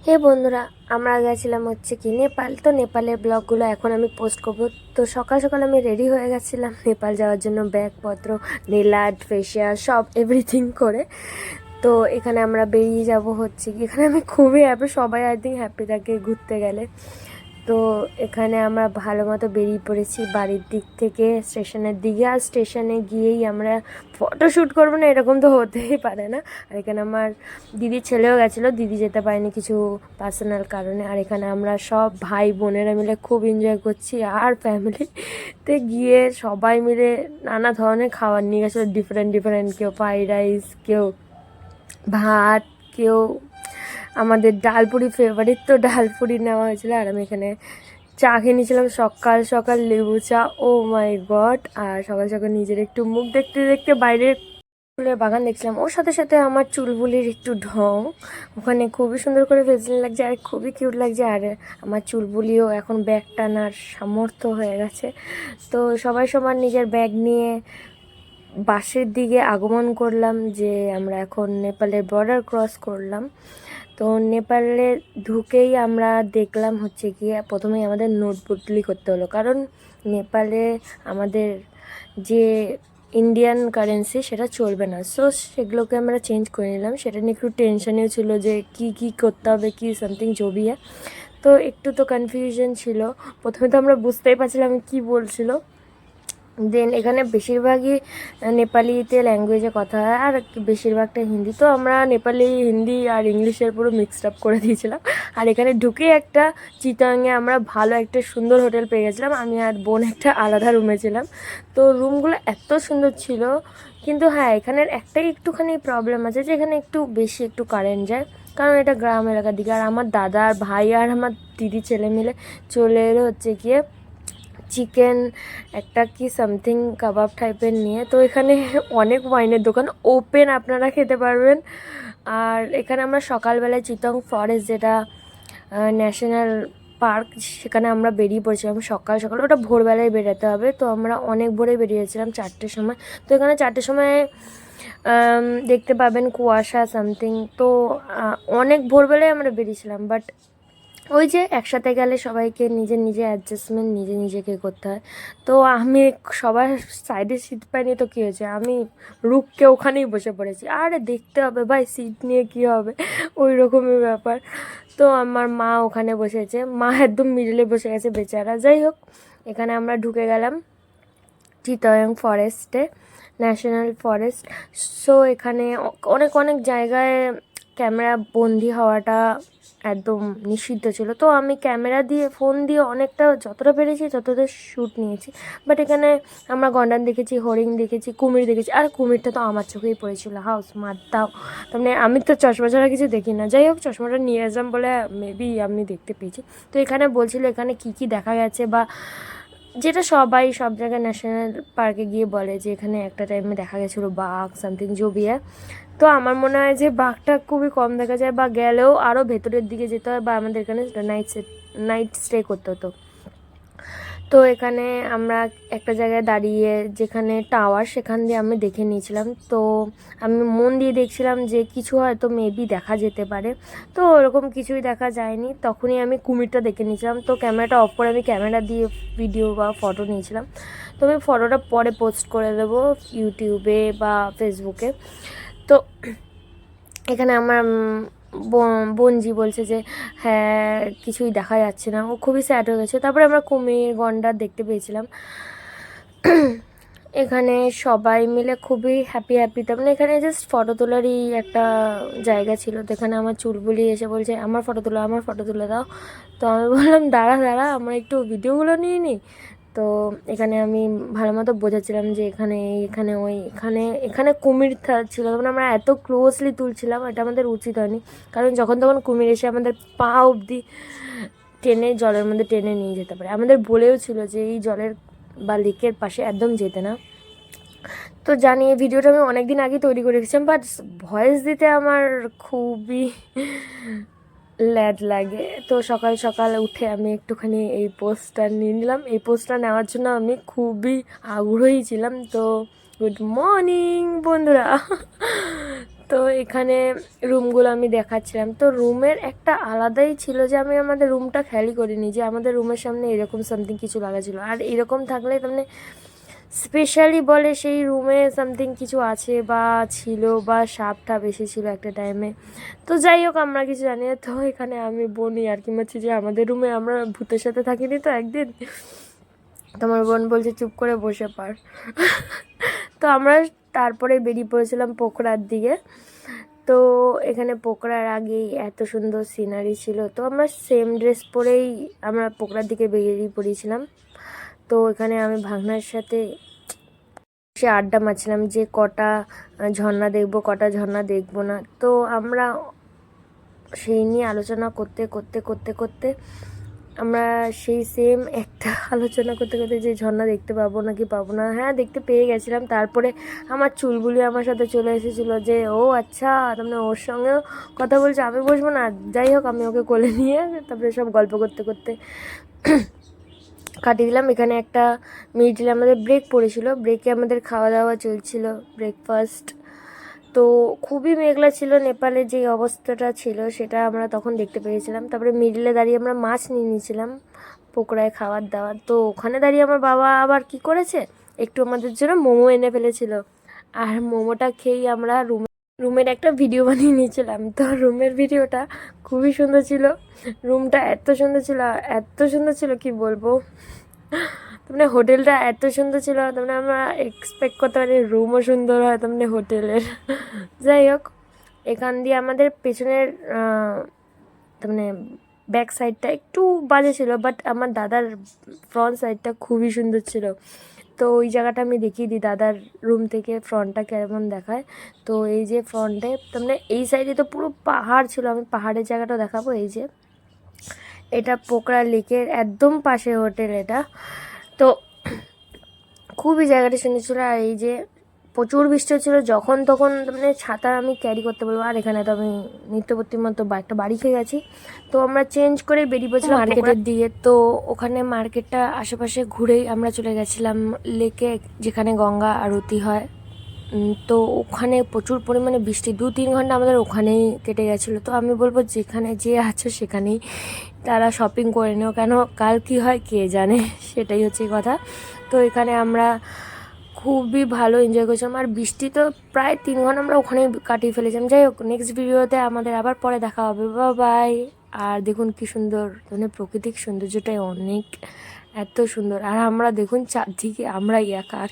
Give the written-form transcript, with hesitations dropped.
হে বন্ধুরা, আমরা গেছিলাম হচ্ছে কি নেপাল। তো নেপালের ব্লগগুলো এখন আমি পোস্ট করব। তো সকাল সকাল আমি রেডি হয়ে গেছিলাম নেপাল যাওয়ার জন্য, ব্যাগপত্র, নেল আর্ট, ফেশিয়াল সব এভরিথিং করে। তো এখানে আমরা বেরিয়ে যাব হচ্ছে কি, এখানে আমি খুবই হ্যাপি, সবাই আই থিঙ্ক হ্যাপি থাকে ঘুরতে গেলে। তো এখানে আমরা ভালো মতো বেরিয়ে পড়েছি বাড়ির দিক থেকে স্টেশনের দিকে। আর স্টেশনে গিয়েই আমরা ফটোশ্যুট করবো না এরকম তো হতেই পারে না। আর এখানে আমার দিদির ছেলেও গেছিলো, দিদি যেতে পারেনি কিছু পার্সোনাল কারণে। আর এখানে আমরা সব ভাই বোনেরা মিলে খুব এনজয় করছি। আর ফ্যামিলিতে গিয়ে সবাই মিলে নানা ধরনের খাবার নিয়ে গেছিলো, ডিফারেন্ট ডিফারেন্ট, কেউ ফ্রাইড রাইস, কেউ ভাত, কেউ আমাদের ডালপুরি ফেভারিট, তো ডালপুরি নেওয়া হয়েছিল। আর আমি এখানে চা খেয়ে নিয়েছিলাম সকাল সকাল, লেবু চা। ও মাই গড! আর সকাল সকাল নিজের একটু মুখ দেখতে দেখতে বাইরে ফুলের বাগান দেখছিলাম, ওর সাথে সাথে আমার চুলগুলির একটু ঢং। ওখানে খুবই সুন্দর করে ফেসিং লাগছে আর খুবই কিউট লাগছে। আর আমার চুলগুলিও এখন ব্যাগ টানার সামর্থ্য হয়ে গেছে। তো সবাই সবার নিজের ব্যাগ নিয়ে বাসের দিকে আগমন করলাম, যে আমরা এখন নেপালের বর্ডার ক্রস করলাম। তো নেপালে ঢুকেই আমরা দেখলাম হচ্ছে গিয়ে প্রথমেই আমাদের নোট বদলি করতে হলো, কারণ নেপালে আমাদের যে ইন্ডিয়ান কারেন্সি সেটা চলবে না। সো সেগুলোকে আমরা চেঞ্জ করে নিলাম। সেটা নিয়ে একটু টেনশনেও ছিল যে কি করতে হবে, কি সামথিং জবিয়া। তো একটু তো কনফিউশন ছিল, প্রথমে তো আমরা বুঝতেই পারছিলাম কী বলছিল। দেন এখানে বেশিরভাগই নেপালিতে ল্যাঙ্গুয়েজে কথা হয়, আর বেশিরভাগটা হিন্দি। তো আমরা নেপালি, হিন্দি আর ইংলিশের পুরো মিক্সড আপ করে দিয়েছিলাম। আর এখানে ঢুকেই একটা চিটাঙে আমরা ভালো একটা সুন্দর হোটেল পেয়ে গেছিলাম। আমি আর বোন একটা আলাদা রুমে ছিলাম। তো রুমগুলো এত সুন্দর ছিল, কিন্তু হ্যাঁ এখানের একটাই একটুখানি প্রবলেম আছে, যে এখানে একটু বেশি একটু কারেন্ট যায়, কারণ এটা গ্রাম এলাকার দিকে। আর আমার দাদা আর ভাই আর আমার দিদি ছেলে মিলে চলে এলো হচ্ছে গিয়ে চিকেন একটা কি সামথিং কাবাব টাইপের নিয়ে। তো এখানে অনেক ওয়াইনের দোকান ওপেন, আপনারা খেতে পারবেন। আর এখানে আমরা সকালবেলায় চিতং ফরেস্ট, যেটা ন্যাশনাল পার্ক, সেখানে আমরা বেরিয়ে পড়েছিলাম সকাল সকাল। ওটা ভোরবেলায় বেরোতে হবে, তো আমরা অনেক ভোরে বেরিয়েছিলাম 4টের সময়। তো এখানে 4টের সময় দেখতে পাবেন কুয়াশা সামথিং। তো অনেক ভোরবেলায় আমরা বেরিয়েছিলাম, বাট ওই যে একসাথে গেলে সবাইকে নিজের নিজের অ্যাডজাস্টমেন্ট নিজে নিজেকে করতে হয়। তো আমি সবার সাইডে সিট পাইনি, তো কী হয়েছে, আমি রুককে ওখানেই বসে পড়েছি। আরে দেখতে হবে ভাই, সিট নিয়ে কী হবে, ওই রকমই ব্যাপার। তো আমার মা ওখানে বসেছে, মা একদম মিডলে বসে গেছে বেচারা। যাই হোক, এখানে আমরা ঢুকে গেলাম চিতং ফরেস্টে, ন্যাশনাল ফরেস্ট। সো এখানে অনেক অনেক জায়গায় ক্যামেরা বন্দি হওয়াটা একদম নিষিদ্ধ ছিল। তো আমি ক্যামেরা দিয়ে, ফোন দিয়ে অনেকটা যতটা পেরেছি ততটা শ্যুট নিয়েছি। বাট এখানে আমরা গন্ডার দেখেছি, হরিণ দেখেছি, কুমির দেখেছি। আর কুমিরটা তো আমার চোখেই পড়েছিল, হাউ স্মার্ট তাও। তার মানে আমি তো চশমা ছাড়া কিছু দেখি না। যাই হোক, চশমাটা নিয়ে আসলাম বলে মেবি আমি দেখতে পেয়েছি। তো এখানে বলছিল এখানে কী দেখা গেছে, বা যেটা সবাই সব জায়গায় ন্যাশনাল পার্কে গিয়ে বলে যে এখানে একটা টাইমে দেখা গেছিলো বাঘ সামথিং জবিয়া। তো আমার মনে হয় যে বাঘটা খুবই কম দেখা যায়, বা গেলেও আরও ভেতরের দিকে যেতে হয়, বা আমাদের এখানে নাইট স্টে করতে হতো। তো এখানে আমরা একটা জায়গায় দাঁড়িয়ে, যেখানে টাওয়ার, সেখান দিয়ে আমি দেখে নিয়েছিলাম। তো আমি মন দিয়ে দেখছিলাম যে কিছু হয়তো মেবি দেখা যেতে পারে। তো ওরকম কিছুই দেখা যায়নি। তখনই আমি কুমিরটা দেখে নিয়েছিলাম। তো ক্যামেরাটা অফ করে আমি ক্যামেরা দিয়ে ভিডিও বা ফটো নিয়েছিলাম। তো আমি ফটোটা পরে পোস্ট করে দেবো ইউটিউবে বা ফেসবুকে। তো এখানে আমার বোনজি বলছে যে হ্যাঁ কিছুই দেখা যাচ্ছে না, ও খুবই স্যাড হয়ে গেছে। তারপরে আমরা কুমির, গন্ডার দেখতে পেয়েছিলাম। এখানে সবাই মিলে খুবই হ্যাপি হ্যাপি। তার মানে এখানে জাস্ট ফটো তোলারই একটা জায়গা ছিল। তো এখানে আমার চুলবুলি এসে বলছে আমার ফটো তুলে দাও। তো আমি বললাম দাঁড়া দাঁড়া, আমরা একটু ভিডিওগুলো নিয়ে নিই। তো এখানে আমি ভালো মতো বোঝাচ্ছিলাম যে এখানে এখানে ওই এখানে এখানে কুমির ছিল, তখন আমরা এত ক্লোজলি তুলছিলাম, এটা আমাদের উচিত হয়নি। কারণ যখন তখন কুমির এসে আমাদের পা অবধি টেনে জলের মধ্যে টেনে নিয়ে যেতে পারে। আমাদের বলেও ছিল যে এই জলের বা লেকের পাশে একদম যেতে না। তো জানি এই ভিডিওটা আমি অনেক দিন আগে তৈরি করে রেখেছিলাম, বাট ভয়েস দিতে আমার খুবই ল্যাড লাগে। তো সকাল সকাল উঠে আমি একটুখানি এই পোস্টটা নিয়ে নিলাম। এই পোস্টটা নেওয়ার জন্য আমি খুবই আগ্রহী ছিলাম। তো গুড মর্নিং বন্ধুরা। তো এখানে রুমগুলো আমি দেখাচ্ছিলাম, তো রুমের একটা আলাদাই ছিল যে আমি আমাদের রুমটা খেয়ালই করিনি যে আমাদের রুমের সামনে এরকম সামথিং কিছু লাগা ছিল। আর এরকম থাকলে মানে স্পেশালি বলে সেই রুমে সামথিং কিছু আছে বা ছিল, বা সাপ টাপ এসেছিলো একটা টাইমে। তো যাই হোক, আমরা কিছু জানি না। তো এখানে আমি বনি আর কি মারছি যে আমাদের রুমে আমরা ভূতের সাথে থাকিনি তো একদিন। তোমার বোন বলছে চুপ করে বসে পার। তো আমরা তারপরে বেরিয়ে পড়েছিলাম পোখরার দিকে। তো এখানে পোখরার আগেই এত সুন্দর সিনারি ছিল, তো আমরা সেম ড্রেস পরেই আমরা পোখরার দিকে বেরিয়ে পড়েছিলাম। তো এখানে আমি ভাগনার সাথে সে আড্ডা মারছিলাম যে কটা ঝর্ণা দেখবো, কটা ঝর্ণা দেখবো না। তো আমরা সেই নিয়ে আলোচনা করতে করতে করতে করতে আমরা সেই সেম একটা আলোচনা করতে করতে যে ঝর্ণা দেখতে পাবো নাকি পাবো না, হ্যাঁ দেখতে পেয়ে গেছিলাম। তারপরে আমার চুলবুলি আমার সাথে চলে এসেছিলো যে ও আচ্ছা, তার ওর সঙ্গেও কথা বলছে, আমি বসবো না। যাই হোক, আমি ওকে কোলে নিয়ে তারপরে সব গল্প করতে করতে কাটিয়ে দিলাম। এখানে একটা মিডিলে আমাদের ব্রেক পড়েছিল, ব্রেকে আমাদের খাওয়া দাওয়া চলছিল, ব্রেকফাস্ট। তো খুবই মেঘলা ছিল, নেপালের যে অবস্থাটা ছিল সেটা আমরা তখন দেখতে পেয়েছিলাম। তারপরে মিডিলে দাঁড়িয়ে আমরা মাছ নিয়ে নিয়েছিলাম পোকড়ায় খাবার দাবার। তো ওখানে দাঁড়িয়ে আমার বাবা আবার কি করেছে, একটু আমাদের জন্য মোমো এনে ফেলেছিল, আর মোমোটা খেয়েই আমরা রুমের একটা ভিডিও বানিয়ে নিয়েছিলাম। তো রুমের ভিডিওটা খুবই সুন্দর ছিল, রুমটা এত সুন্দর ছিল, এত সুন্দর ছিল কি বলবো। তার হোটেলটা এত সুন্দর ছিল, তার আমরা এক্সপেক্ট করতে পারি রুমও সুন্দর হয় তার হোটেলের। যাই হোক, এখান দিয়ে আমাদের পেছনের তার ব্যাক সাইডটা একটু বাজে ছিল, বাট আমার দাদার ফ্রন্ট সাইডটা খুবই সুন্দর ছিল। তো ওই জায়গাটা আমি দেখিয়ে দিই দাদার রুম থেকে ফ্রন্টটা কেমন দেখায়। তো এই যে ফ্রন্টে তার এই সাইডে তো পুরো পাহাড় ছিল, আমি পাহাড়ের জায়গাটাও দেখাবো। এই যে এটা পোকরা লেকের একদম পাশে হোটেল এটা। তো খুবই জায়গাটা সুন্দর ছিল। আর এই যে প্রচুর বৃষ্টি হচ্ছিলো, যখন তখন ছাতা আমি ক্যারি করতে বলবো। আর এখানে তো আমি নিত্যবর্তীর মতো একটা বাড়ি খেয়ে গেছি। তো আমরা চেঞ্জ করে বেরিয়ে পড়ছিলাম মার্কেটের দিকে। তো ওখানে মার্কেটটা আশেপাশে ঘুরেই আমরা চলে গেছিলাম লেকে, যেখানে গঙ্গা আরতি হয়। তো ওখানে প্রচুর পরিমাণে বৃষ্টি, 2-3 ঘন্টা আমাদের ওখানেই কেটে গেছিলো। তো আমি বলবো যেখানে যে আছো সেখানেই তারা শপিং করে নিও, কেন কাল কী হয় কে জানে, সেটাই হচ্ছে কথা। তো এখানে আমরা খুবই ভালো এনজয় করেছিলাম, আর বৃষ্টি তো প্রায় 3 ঘন্টা আমরা ওখানেই কাটিয়ে ফেলেছিলাম। যাই হোক, নেক্সট ভিডিওতে আমাদের আবার পরে দেখা হবে, বাই। আর দেখুন কি সুন্দর, প্রাকৃতিক সৌন্দর্যটাই অনেক এত সুন্দর। আর আমরা দেখুন চারদিকে আমরা একা, আর